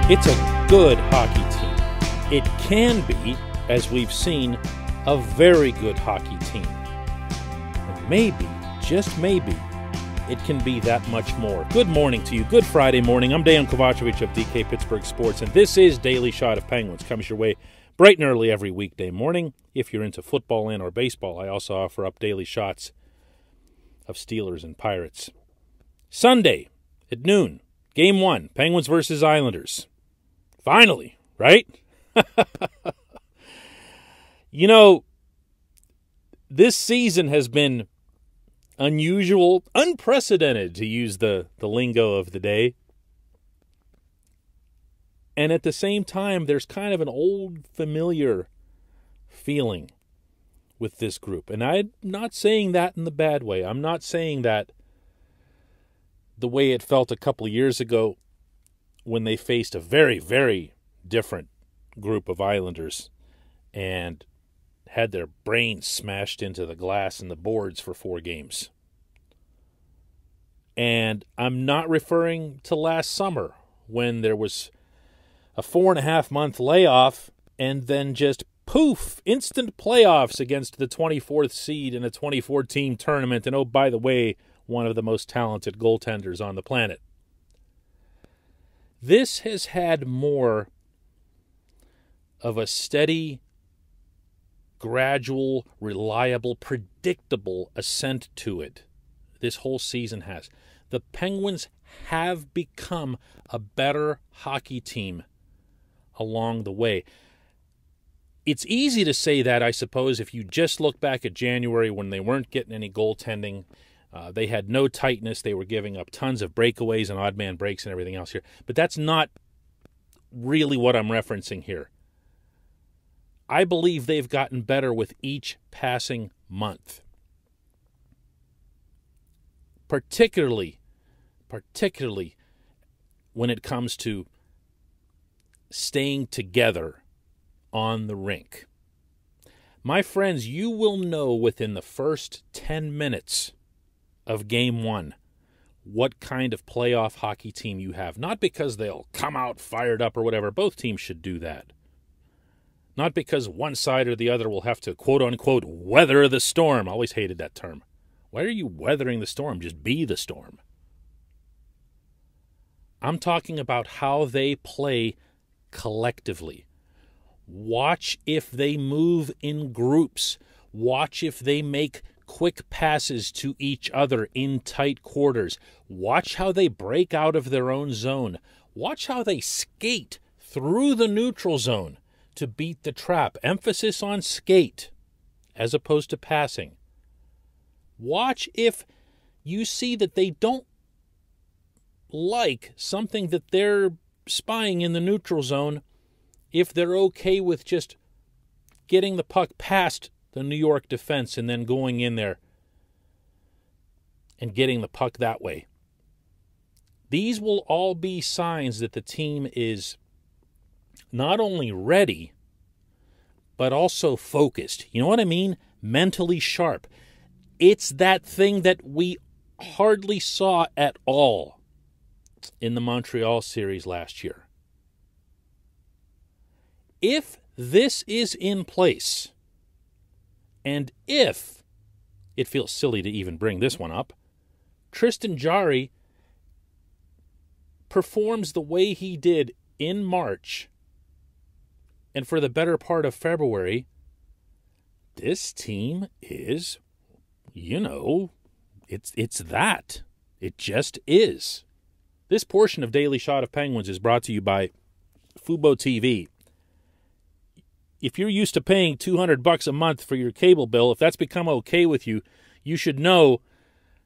It's a good hockey team. It can be, as we've seen, a very good hockey team. And maybe, just maybe, it can be that much more. Good morning to you. Good Friday morning. I'm Dejan Kovacevic of DK Pittsburgh Sports, and this is Daily Shot of Penguins. Comes your way bright and early every weekday morning. If you're into football and or baseball, I also offer up daily shots of Steelers and Pirates. Sunday at noon, Game 1, Penguins versus Islanders. Finally, right? You know, this season has been unusual, unprecedented, to use the lingo of the day. And at the same time, there's kind of an old, familiar feeling with this group. And I'm not saying that in the bad way. I'm not saying that the way it felt a couple of years ago when they faced a very, very different group of Islanders and had their brains smashed into the glass and the boards for 4 games. And I'm not referring to last summer when there was a 4.5-month layoff and then just poof, instant playoffs against the 24th seed in a 24-team tournament. And oh, by the way, one of the most talented goaltenders on the planet. This has had more of a steady, gradual, reliable, predictable ascent to it. This whole season has. The Penguins have become a better hockey team along the way. It's easy to say that, I suppose, if you just look back at January when they weren't getting any goaltending. They had no tightness. They were giving up tons of breakaways and odd man breaks and everything else here. But that's not really what I'm referencing here. I believe they've gotten better with each passing month. Particularly when it comes to staying together on the rink. My friends, you will know within the first 10 minutes of Game 1 what kind of playoff hockey team you have. Not because they'll come out fired up or whatever. Both teams should do that. Not because one side or the other will have to, quote-unquote, weather the storm. I always hated that term. Why are you weathering the storm? Just be the storm. I'm talking about how they play collectively. Watch if they move in groups. Watch if they make quick passes to each other in tight quarters. Watch how they break out of their own zone. Watch how they skate through the neutral zone to beat the trap. Emphasis on skate as opposed to passing. Watch if you see that they don't like something that they're spying in the neutral zone, if they're okay with just getting the puck past the New York defense and then going in there and getting the puck that way. These will all be signs that the team is not only ready, but also focused. You know what I mean? Mentally sharp. It's that thing that we hardly saw at all in the Montreal series last year. If this is in place, and if, it feels silly to even bring this one up, Tristan Jarry performs the way he did in March and for the better part of February, this team is, it's that. It just is. This portion of Daily Shot of Penguins is brought to you by Fubo TV. If you're used to paying $200 a month for your cable bill, if that's become okay with you, you should know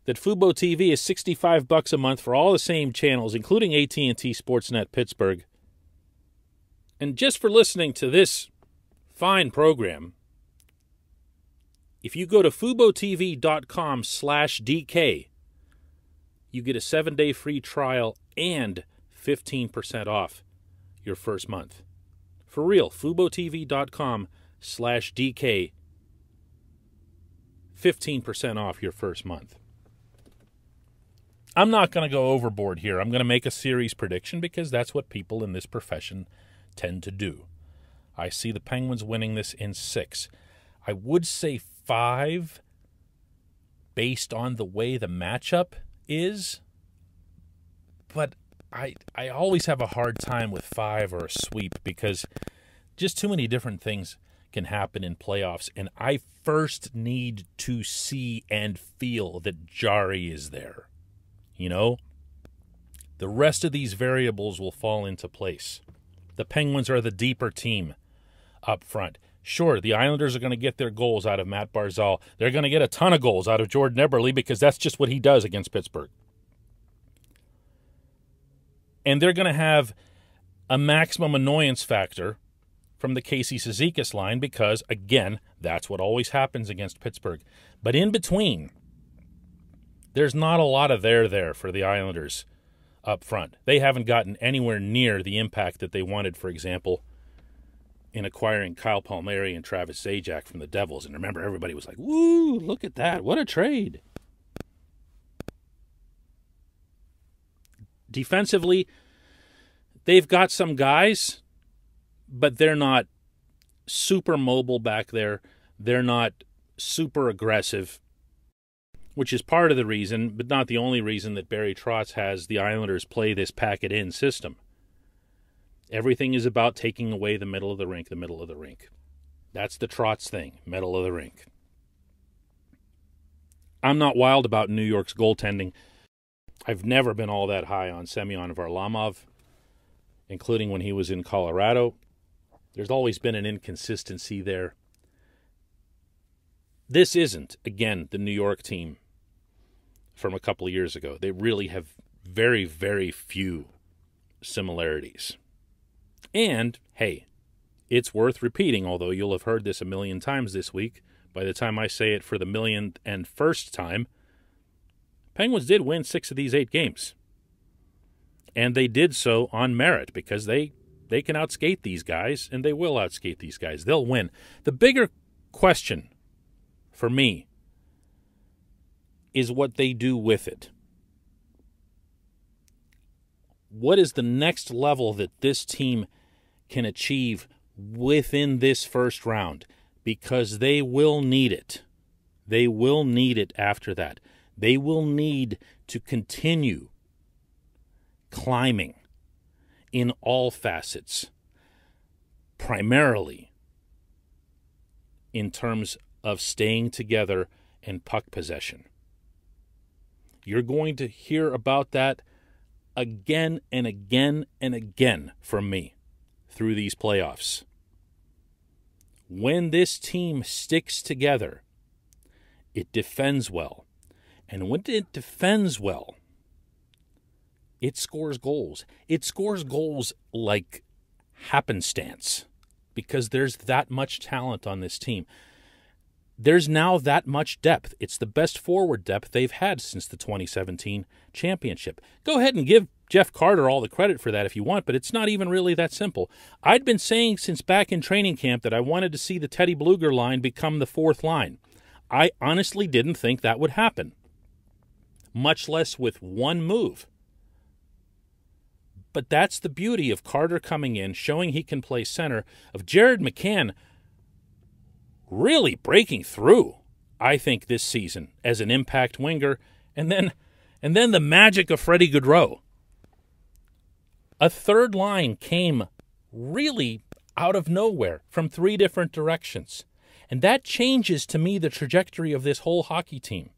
that Fubo TV is $65 a month for all the same channels, including AT&T Sportsnet Pittsburgh. And just for listening to this fine program, if you go to FuboTV.com/DK, you get a 7-day free trial and 15% off your first month. For real, FuboTV.com/DK, 15% off your first month. I'm not going to go overboard here. I'm going to make a series prediction because that's what people in this profession tend to do. I see the Penguins winning this in 6. I would say 5 based on the way the matchup is, but I always have a hard time with 5 or a sweep because just too many different things can happen in playoffs, and I first need to see and feel that Jari is there. You know? The rest of these variables will fall into place. The Penguins are the deeper team up front. Sure, the Islanders are going to get their goals out of Matt Barzal. They're going to get a ton of goals out of Jordan Eberle because that's just what he does against Pittsburgh. And they're going to have a maximum annoyance factor from the Casey Cizikas line because, again, that's what always happens against Pittsburgh. But in between, there's not a lot of there for the Islanders up front. They haven't gotten anywhere near the impact that they wanted, for example, in acquiring Kyle Palmieri and Travis Zajac from the Devils. And remember, everybody was like, woo, look at that. What a trade. Defensively, they've got some guys, but they're not super mobile back there. They're not super aggressive, which is part of the reason, but not the only reason, that Barry Trotz has the Islanders play this pack-it-in system. Everything is about taking away the middle of the rink, That's the Trotz thing, middle of the rink. I'm not wild about New York's goaltending. I've never been all that high on Semyon Varlamov, including when he was in Colorado. There's always been an inconsistency there. This isn't, again, the New York team from a couple of years ago. They really have very, very few similarities. And, hey, it's worth repeating, although you'll have heard this a million times this week. By the time I say it for the 1,000,001st time, Penguins did win 6 of these 8 games. And they did so on merit because they can outskate these guys, and they will outskate these guys. They'll win. The bigger question for me is what they do with it. What is the next level that this team can achieve within this first round? Because they will need it. They will need it after that. They will need to continue climbing in all facets, primarily in terms of staying together and puck possession. You're going to hear about that again and again and again from me through these playoffs. When this team sticks together, it defends well. And when it defends well, it scores goals. It scores goals like happenstance because there's that much talent on this team. There's now that much depth. It's the best forward depth they've had since the 2017 championship. Go ahead and give Jeff Carter all the credit for that if you want, but it's not even really that simple. I'd been saying since back in training camp that I wanted to see the Teddy Bluger line become the 4th line. I honestly didn't think that would happen, much less with one move. But that's the beauty of Carter coming in, showing he can play center, of Jared McCann really breaking through, I think, this season as an impact winger, and then the magic of Freddie Gaudreau. A third line came really out of nowhere from 3 different directions. And that changes, to me, the trajectory of this whole hockey team.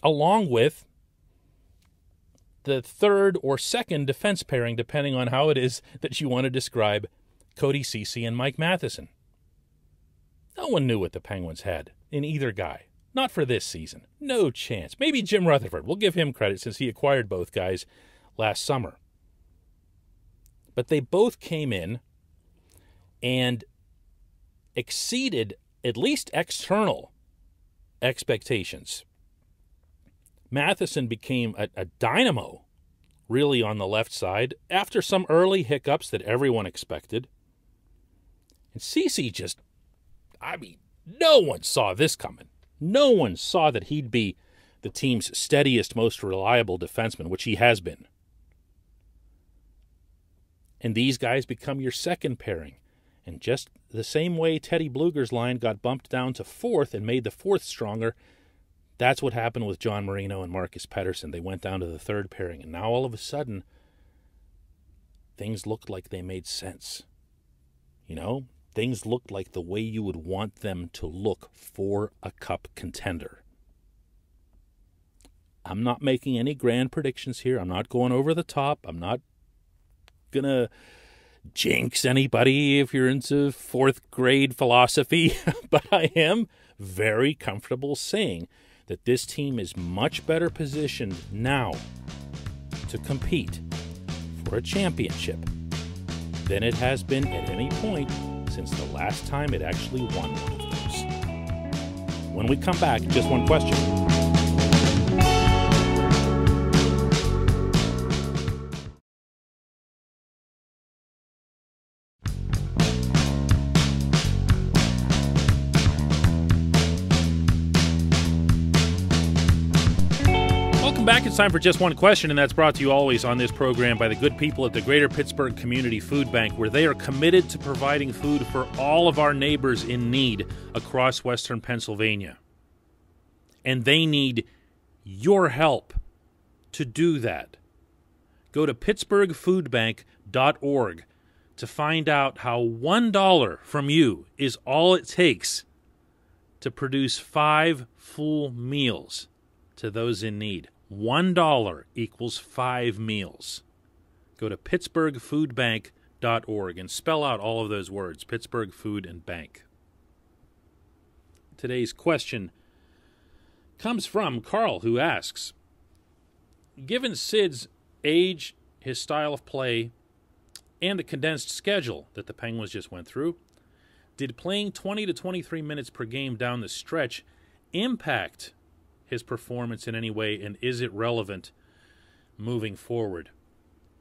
Along with the third or second defense pairing, depending on how it is that you want to describe Cody Ceci and Mike Matheson. No one knew what the Penguins had in either guy. Not for this season. No chance. Maybe Jim Rutherford. We'll give him credit since he acquired both guys last summer. But they both came in and exceeded at least external expectations. Matheson became a dynamo, really, on the left side after some early hiccups that everyone expected. And Ceci no one saw this coming. No one saw that he'd be the team's steadiest, most reliable defenseman, which he has been. And these guys become your second pairing. And just the same way Teddy Bluger's line got bumped down to fourth and made the fourth stronger, that's what happened with John Marino and Marcus Pettersson. They went down to the third pairing, and now all of a sudden, things looked like they made sense. You know, things looked like the way you would want them to look for a cup contender. I'm not making any grand predictions here. I'm not going over the top. I'm not going to jinx anybody if you're into fourth grade philosophy, but I am very comfortable saying that this team is much better positioned now to compete for a championship than it has been at any point since the last time it actually won one of those. When we come back, just one question. Back, it's time for Just One Question, and that's brought to you always on this program by the good people at the Greater Pittsburgh Community Food Bank, where they are committed to providing food for all of our neighbors in need across Western Pennsylvania. And they need your help to do that. Go to pittsburghfoodbank.org to find out how $1 from you is all it takes to produce 5 full meals to those in need. $1 equals 5 meals. Go to pittsburghfoodbank.org and spell out all of those words, Pittsburgh Food and Bank. Today's question comes from Carl, who asks, given Sid's age, his style of play, and the condensed schedule that the Penguins just went through, did playing 20 to 23 minutes per game down the stretch impact his performance in any way, and is it relevant moving forward?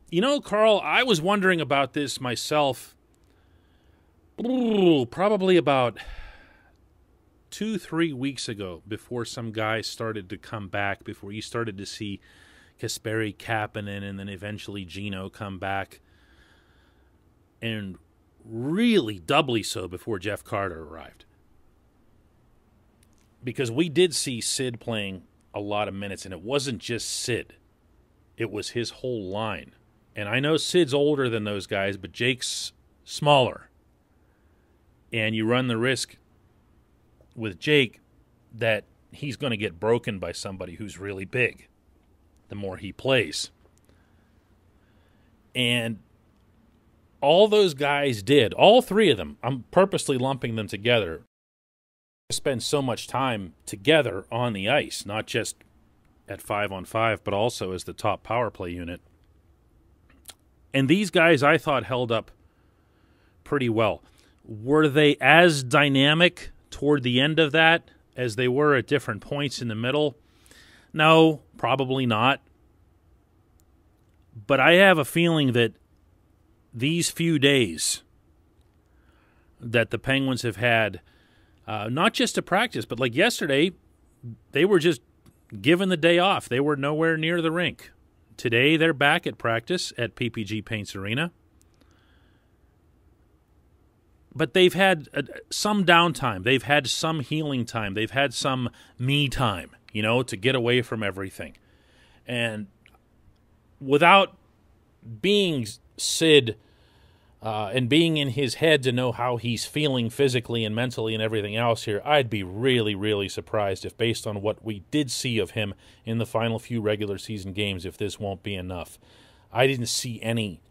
You know, Carl, I was wondering about this myself probably about 2-3 weeks ago, before some guys started to come back, before you started to see Kasperi Kapanen and then eventually Gino come back, and really doubly so before Jeff Carter arrived. Because we did see Sid playing a lot of minutes, and it wasn't just Sid. It was his whole line. And I know Sid's older than those guys, but Jake's smaller. And you run the risk with Jake that he's going to get broken by somebody who's really big the more he plays. And all those guys did, all three of them, I'm purposely lumping them together, spend so much time together on the ice, not just at 5-on-5, but also as the top power play unit. And these guys, I thought, held up pretty well. Were they as dynamic toward the end of that as they were at different points in the middle? No, probably not. But I have a feeling that these few days that the Penguins have had, not just to practice, but like yesterday, they were just given the day off. They were nowhere near the rink. Today, they're back at practice at PPG Paints Arena. But they've had some downtime. They've had some healing time. They've had some me time, to get away from everything. And without being Sid and being in his head to know how he's feeling physically and mentally and everything else here, I'd be really, really surprised if, based on what we did see of him in the final few regular season games, if this won't be enough. I didn't see any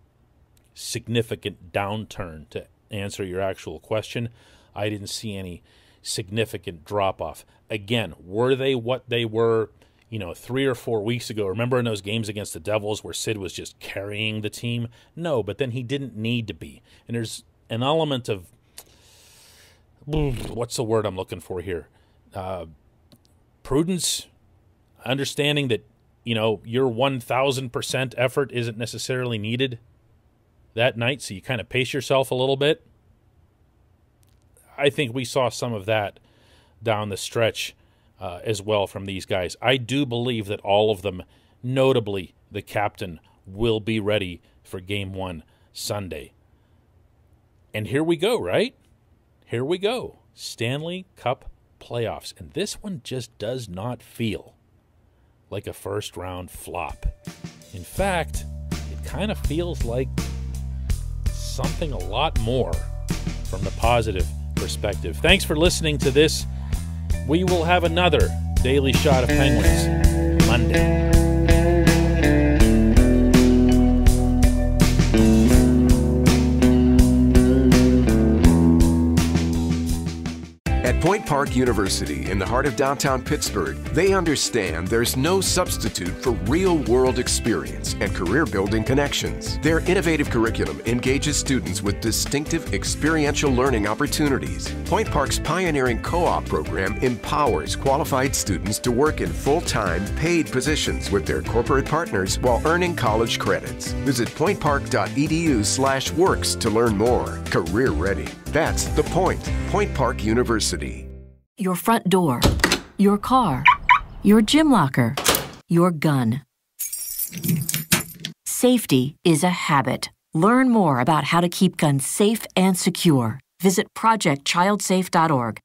significant downturn, to answer your actual question. I didn't see any significant drop-off. Again, were they what they were 3 or 4 weeks ago? Remember in those games against the Devils where Sid was just carrying the team? No, but then he didn't need to be. And there's an element of, what's the word I'm looking for here? Prudence, understanding that, your 1,000% effort isn't necessarily needed that night, so you kind of pace yourself a little bit. I think we saw some of that down the stretch as well from these guys. I do believe that all of them, notably the captain, will be ready for Game 1 Sunday. And here we go, right? Here we go. Stanley Cup playoffs. And this one just does not feel like a first-round flop. In fact, it kind of feels like something a lot more from the positive perspective. Thanks for listening to this. We will have another Daily Shot of Penguins Monday. At Point Park University, in the heart of downtown Pittsburgh, they understand there's no substitute for real-world experience and career-building connections. Their innovative curriculum engages students with distinctive experiential learning opportunities. Point Park's pioneering co-op program empowers qualified students to work in full-time, paid positions with their corporate partners while earning college credits. Visit pointpark.edu/works to learn more. Career ready. That's the point. Point Park University. Your front door, your car, your gym locker, your gun. Safety is a habit. Learn more about how to keep guns safe and secure. Visit projectchildsafe.org.